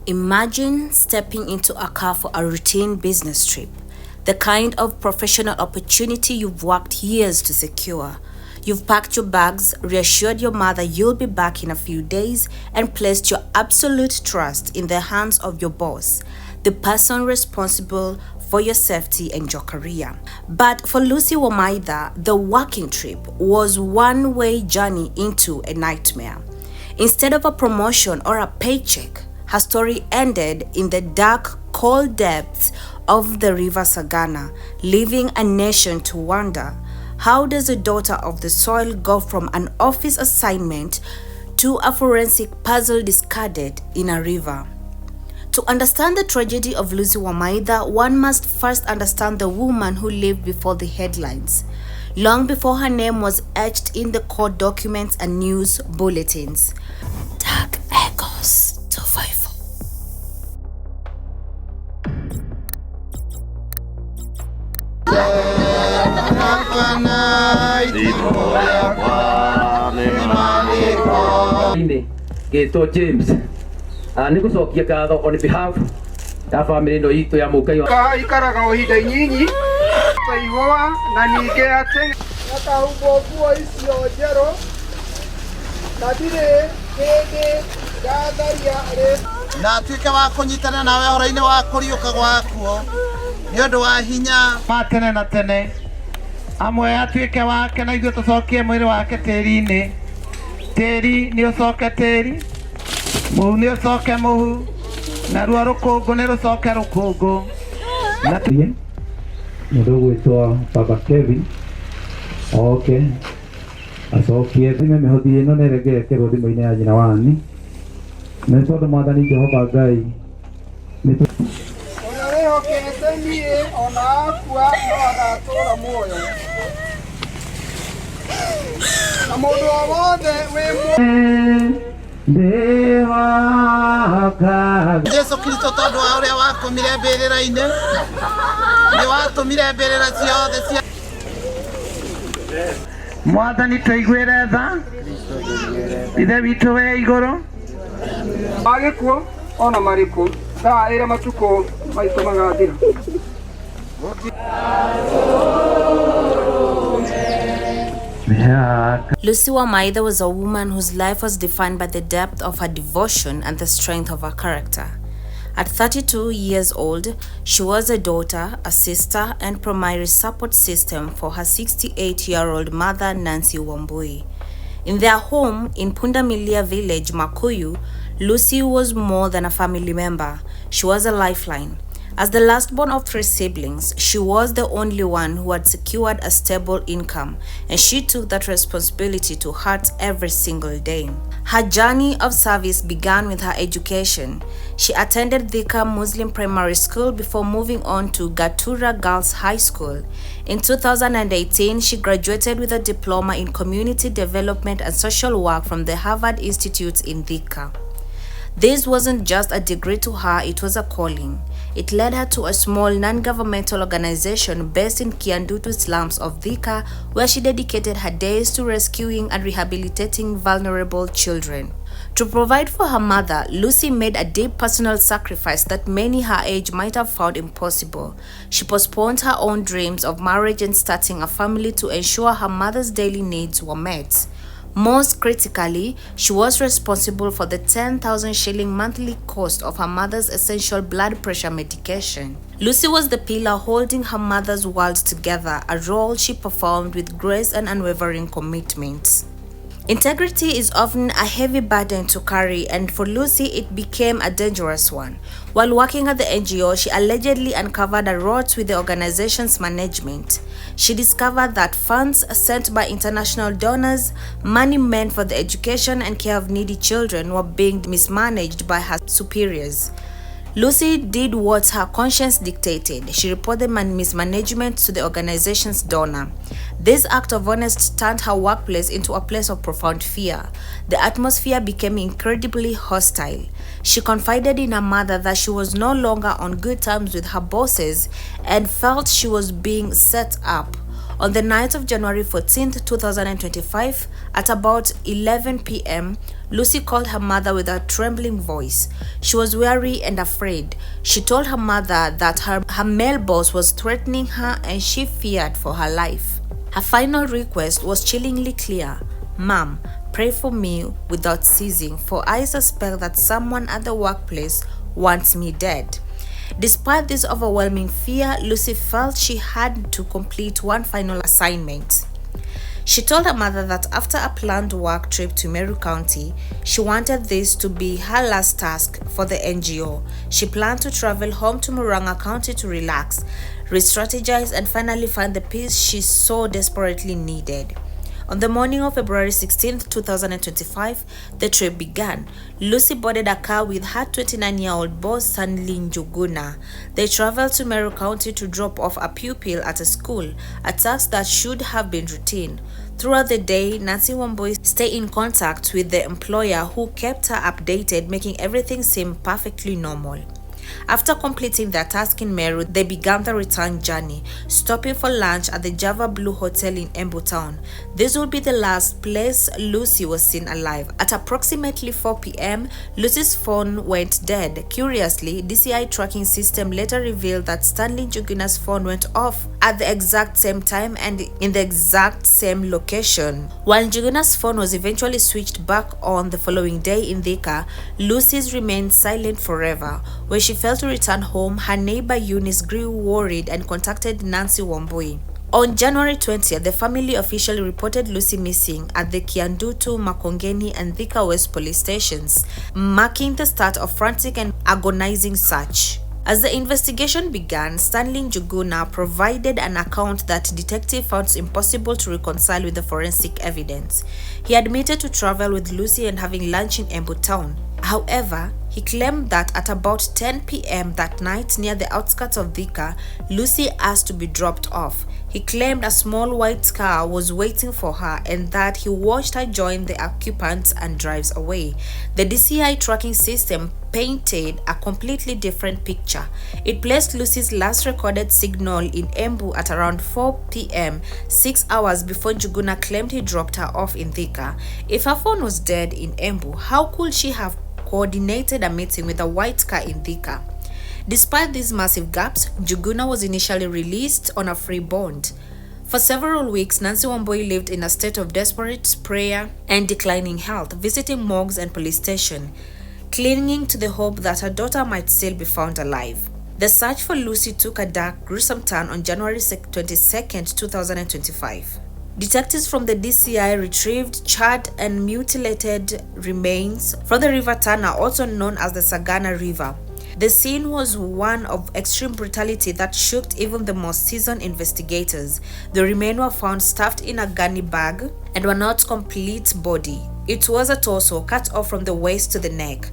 Imagine stepping into a car for a routine business trip, the kind of professional opportunity you've worked years to secure. You've packed your bags, reassured your mother you'll be back in a few days, and placed your absolute trust in the hands of your boss, the person responsible for your safety and your career. But for Lucy Wamaitha, the working trip was one-way journey into a nightmare. Instead of a promotion or a paycheck, her story ended in the dark, cold depths of the River Sagana, leaving a nation to wonder, how does a daughter of the soil go from an office assignment to a forensic puzzle discarded in a river? To understand the tragedy of Lucy Wamaitha, one must first understand the woman who lived before the headlines, long before her name was etched in the court documents and news bulletins. Dark Echoes 254. Gito James niko sokia katho on behalf ya family no itu ya mukai ikaraga ohinda nyinyi taigwa na ninge ate nakahumbo nguo icio njero na ndire kende gatharia na atuike wa kunyitana nawe horo-ini wa kuriuka gwakuo ni undu wa hinya matene na tene amwe atuike wake na ithuĩ tucokie mwĩrĩ wake tĩri-inĩ tĩri nĩ ũcoke tĩri mũhu nĩ ũcoke mũhu na ruo rũkũngũ nĩ rũcoke rũkũngũ na mũndũ gwĩtwo Baba Kevin oke acokie thime mĩhothi ĩno nĩ ĩregerekerwo thimũ-inĩ ya nyina wani nĩ tondũ Mwathani Jehova Ngai ona wĩhokete niĩ ona akua no agatũũra muoyo na mũndũ o wothe wĩ Jesu Kristo tondu wa uria wakomire mbĩrĩra-inĩ nĩ watũmire mbĩrĩra ciothe cia Mwathani tũiguĩre tha ithe witũ wĩ igũrũ magĩkuo ona marĩkũ thaa ĩrĩa matukũ maitũ magathira. Lucy Wamaitha was a woman whose life was defined by the depth of her devotion and the strength of her character. At 32 years old, she was a daughter, a sister, and primary support system for her 68-year-old mother, Nancy Wambui. In their home in Pundamilia village, Makuyu, Lucy was more than a family member. She was a lifeline. As the last-born of 3 siblings, she was the only one who had secured a stable income, and she took that responsibility to heart every single day. Her journey of service began with her education. She attended Thika Muslim Primary School before moving on to Gatura Girls High School. In 2018, she graduated with a diploma in Community Development and Social Work from the Harvard Institute in Thika. This wasn't just a degree to her, it was a calling. It led her to a small non-governmental organization based in Kiandutu slums of Thika, where she dedicated her days to rescuing and rehabilitating vulnerable children. To provide for her mother, Lucy made a deep personal sacrifice that many her age might have found impossible. She postponed her own dreams of marriage and starting a family to ensure her mother's daily needs were met. Most critically, she was responsible for the 10,000 shilling monthly cost of her mother's essential blood pressure medication. Lucy was the pillar holding her mother's world together, a role she performed with grace and unwavering commitment. Integrity is often a heavy burden to carry, and for Lucy it became a dangerous one. While working at the NGO, she allegedly uncovered a rot with the organization's management. She discovered that funds sent by international donors, money meant for the education and care of needy children, were being mismanaged by her superiors. Lucy did what her conscience dictated. She reported mismanagement to the organization's donor. This act of honesty turned her workplace into a place of profound fear. The atmosphere became incredibly hostile. She confided in her mother that she was no longer on good terms with her bosses and felt she was being set up. On the night of January 14, 2025, at about 11 p.m., Lucy called her mother with a trembling voice. She was weary and afraid. She told her mother that her male boss was threatening her and she feared for her life. Her final request was chillingly clear. "Mom, pray for me without ceasing, for I suspect that someone at the workplace wants me dead." Despite this overwhelming fear, Lucy felt she had to complete one final assignment. She told her mother that after a planned work trip to Meru County, she wanted this to be her last task for the NGO. She planned to travel home to Murang'a County to relax, re-strategize, and finally find the peace she so desperately needed. On the morning of February 16, 2025, the trip began. Lucy boarded a car with her 29-year-old boss, Stanley Njuguna. They traveled to Meru County to drop off a pupil at a school, a task that should have been routine. Throughout the day, Nancy Wamaitha stayed in contact with the employer who kept her updated, making everything seem perfectly normal. After completing their task in Meru, they began the return journey, stopping for lunch at the Java Blue Hotel in Embu Town. This would be the last place Lucy was seen alive. At approximately 4 p.m., Lucy's phone went dead. Curiously, DCI tracking system later revealed that Stanley Njuguna's phone went off at the exact same time and in the exact same location. While Njuguna's phone was eventually switched back on the following day in Thika, Lucy's remained silent forever. When she failed to return home, her neighbor Eunice grew worried and contacted Nancy Wamaitha. On January 20th, the family officially reported Lucy missing at the Kiandutu, Makongeni, and Thika West police stations, marking the start of frantic and agonizing search. As the investigation began, Stanley Njuguna provided an account that detectives found impossible to reconcile with the forensic evidence. He admitted to travel with Lucy and having lunch in Embu Town. However, he claimed that at about 10 p.m. that night near the outskirts of Thika, Lucy asked to be dropped off. He claimed a small white car was waiting for her and that he watched her join the occupants and drives away. The DCI tracking system painted a completely different picture. It placed Lucy's last recorded signal in Embu at around 4 p.m., 6 hours before Njuguna claimed he dropped her off in Thika. If her phone was dead in Embu, how could she have coordinated a meeting with a white car in Thika? Despite these massive gaps, Njuguna was initially released on a free bond. For several weeks, Nancy Wamaitha lived in a state of desperate prayer and declining health, visiting morgues and police stations, clinging to the hope that her daughter might still be found alive. The search for Lucy took a dark, gruesome turn on January 22, 2025. Detectives from the DCI retrieved charred and mutilated remains from the River Tana, also known as the Sagana River. The scene was one of extreme brutality that shocked even the most seasoned investigators. The remains were found stuffed in a gunny bag and were not complete body. It was a torso cut off from the waist to the neck,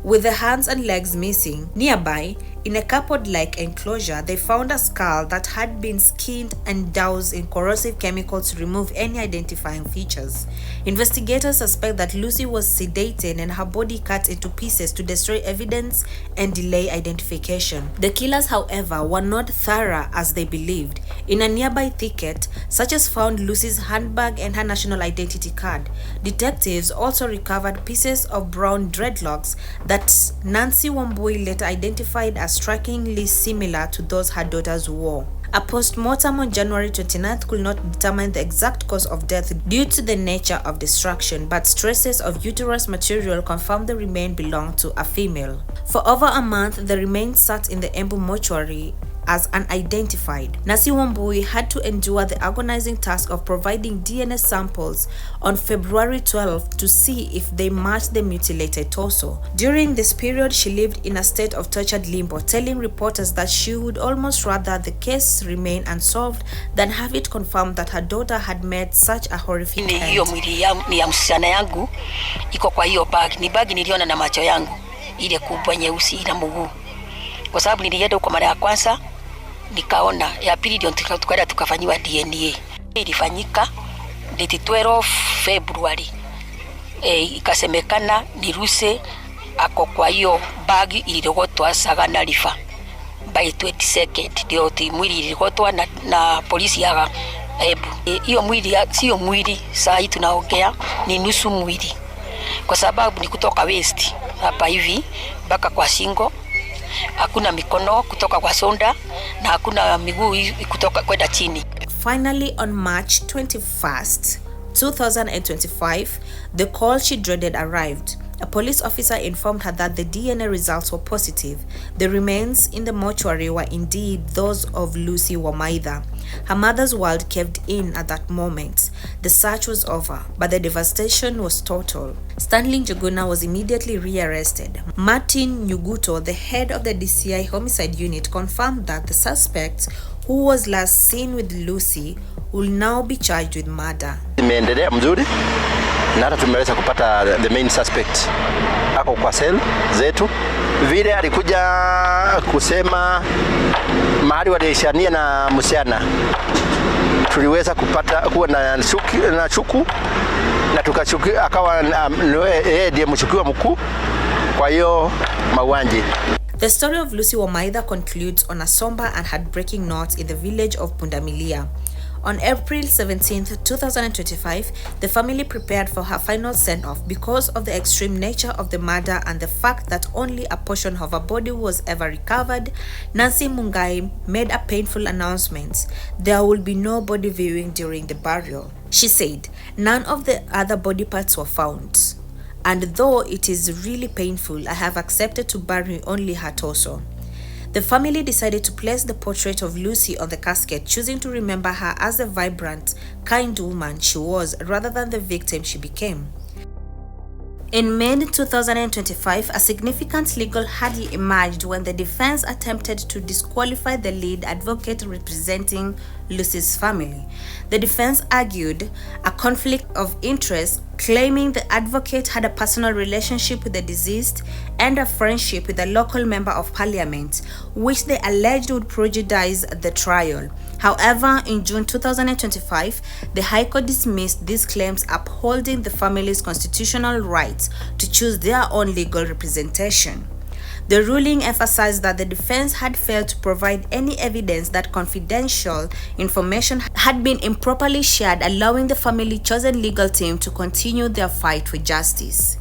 with the hands and legs missing. Nearby, in a cupboard-like enclosure, they found a skull that had been skinned and doused in corrosive chemicals to remove any identifying features. Investigators suspect that Lucy was sedated and her body cut into pieces to destroy evidence and delay identification. The killers, however, were not thorough as they believed. In a nearby thicket, searchers found Lucy's handbag and her national identity card. Detectives also recovered pieces of brown dreadlocks that Nancy Wamaitha later identified as strikingly similar to those her daughters wore. A post-mortem on January 29th could not determine the exact cause of death due to the nature of destruction, but traces of uterus material confirmed the remains belonged to a female. For over a month, the remains sat in the Embu mortuary as unidentified. Nancy Wamaitha had to endure the agonizing task of providing DNA samples on February 12th to see if they matched the mutilated torso. During this period, she lived in a state of tortured limbo, telling reporters that she would almost rather the case remain unsolved than have it confirmed that her daughter had met such a horrific end. Hiyo mwili ni ya msichana yangu iko kwa hiyo bag. Ni bag niliona na macho yangu, ile kubwa nyeusi ina mguu. Kwa sababu nilienda huko mara ya kwanza, nikaona ya pili ndio tukaenda tukafanywa DNA. Ilifanyika date 12 February. Ikasemekana ni Lucy ako kwa hiyo bag ilirogotwa Sagana River by 22nd. Ndio mwili ilirogotwa na polisi ya Embu. Hiyo mwili sio mwili, saa hii tunaongea ni nusu mwili. kwa sababu ni kutoka waist hapa hivi mpaka kwa shingo. Hakuna mikono kutoka kwa sonda na hakuna miguu kutoka kwenda chini. Finally, on March 21st, 2025, the call she dreaded arrived. A police officer informed her that the DNA results were positive. The remains in the mortuary were indeed those of Lucy Wamaitha. Her mother's world caved in at that moment. The search was over, but the devastation was total. Stanley Njuguna was immediately rearrested. Martin Nyuguto, the head of the DCI homicide unit, confirmed that the suspect, who was last seen with Lucy, will now be charged with murder. Imeendelea mzuri na hata tumeweza kupata the main suspect ako kwa cell zetu. Vile alikuja kusema mahali walishania na msichana, tuliweza kupata kuwa na shuku na tukashuku akawa yeye ndiye mshukiwa mkuu kwa hiyo mauaji. The story of Lucy Wamaitha concludes on a somber and heartbreaking note in the village of Pundamilia. On April 17, 2025, the family prepared for her final send-off because of the extreme nature of the murder and the fact that only a portion of her body was ever recovered. Nancy Mungai made a painful announcement: there will be no body viewing during the burial. She said none of the other body parts were found, and though it is really painful, I have accepted to bury only her torso. The family decided to place the portrait of Lucy on the casket, choosing to remember her as the vibrant, kind woman she was rather than the victim she became. In May 2025, a significant legal hurdle emerged when the defense attempted to disqualify the lead advocate representing Lucy's family. The defense argued a conflict of interest, claiming the advocate had a personal relationship with the deceased and a friendship with a local member of parliament, which they alleged would prejudice the trial. However, in June 2025, the High Court dismissed these claims, upholding the family's constitutional rights to choose their own legal representation. The ruling emphasized that the defense had failed to provide any evidence that confidential information had been improperly shared, allowing the family-chosen legal team to continue their fight for justice.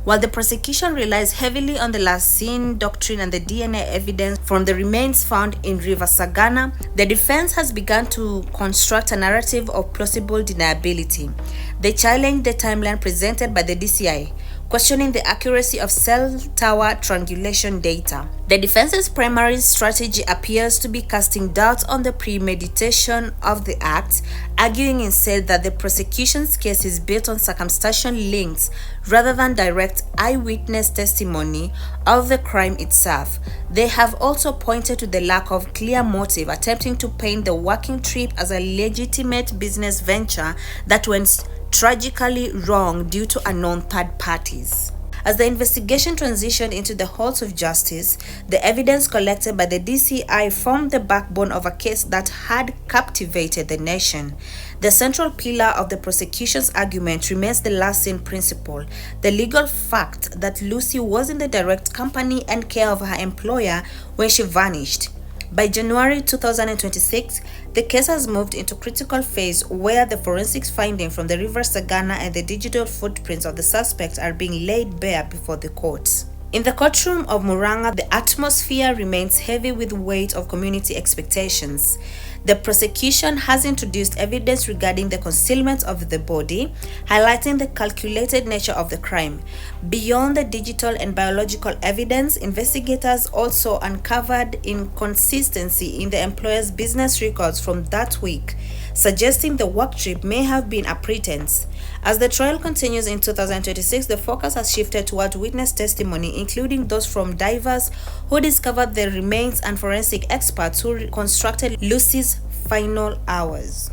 While the prosecution relies heavily on the last seen doctrine and the DNA evidence from the remains found in River Sagana, the defense has begun to construct a narrative of plausible deniability. They challenge the timeline presented by the DCI, questioning the accuracy of cell tower triangulation data. The defense's primary strategy appears to be casting doubt on the premeditation of the act, arguing instead that the prosecution's case is built on circumstantial links rather than direct eyewitness testimony of the crime itself. They have also pointed to the lack of clear motive, attempting to paint the working trip as a legitimate business venture that went tragically wrong due to unknown third parties. As the investigation transitioned into the halls of justice, the evidence collected by the DCI formed the backbone of a case that had captivated the nation. The central pillar of the prosecution's argument remains the last seen principle, the legal fact that Lucy was in the direct company and care of her employer when she vanished. By January 2026, the case has moved into critical phase where the forensics findings from the River Sagana and the digital footprints of the suspects are being laid bare before the courts. In the courtroom of Muranga, the atmosphere remains heavy with weight of community expectations. The prosecution has introduced evidence regarding the concealment of the body, highlighting the calculated nature of the crime. Beyond the digital and biological evidence, investigators also uncovered inconsistency in the employer's business records from that week, suggesting the work trip may have been a pretense. As the trial continues in 2026, the focus has shifted toward witness testimony, including those from divers who discovered the remains and forensic experts who reconstructed Lucy's final hours.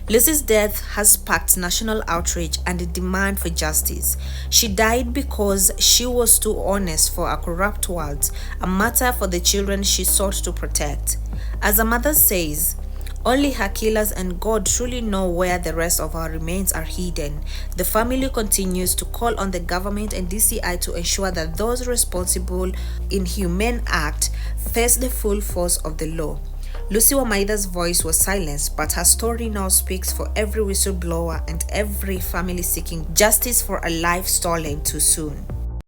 Lucy's death has sparked national outrage and a demand for justice. She died because she was too honest for a corrupt world, a matter for the children she sought to protect. As a mother says, only her killers and God truly know where the rest of our remains are hidden. The family continues to call on the government and DCI to ensure that those responsible in humane act face the full force of the law. Lucy Wamaitha's voice was silenced, but her story now speaks for every whistleblower and every family seeking justice for a life stolen too soon.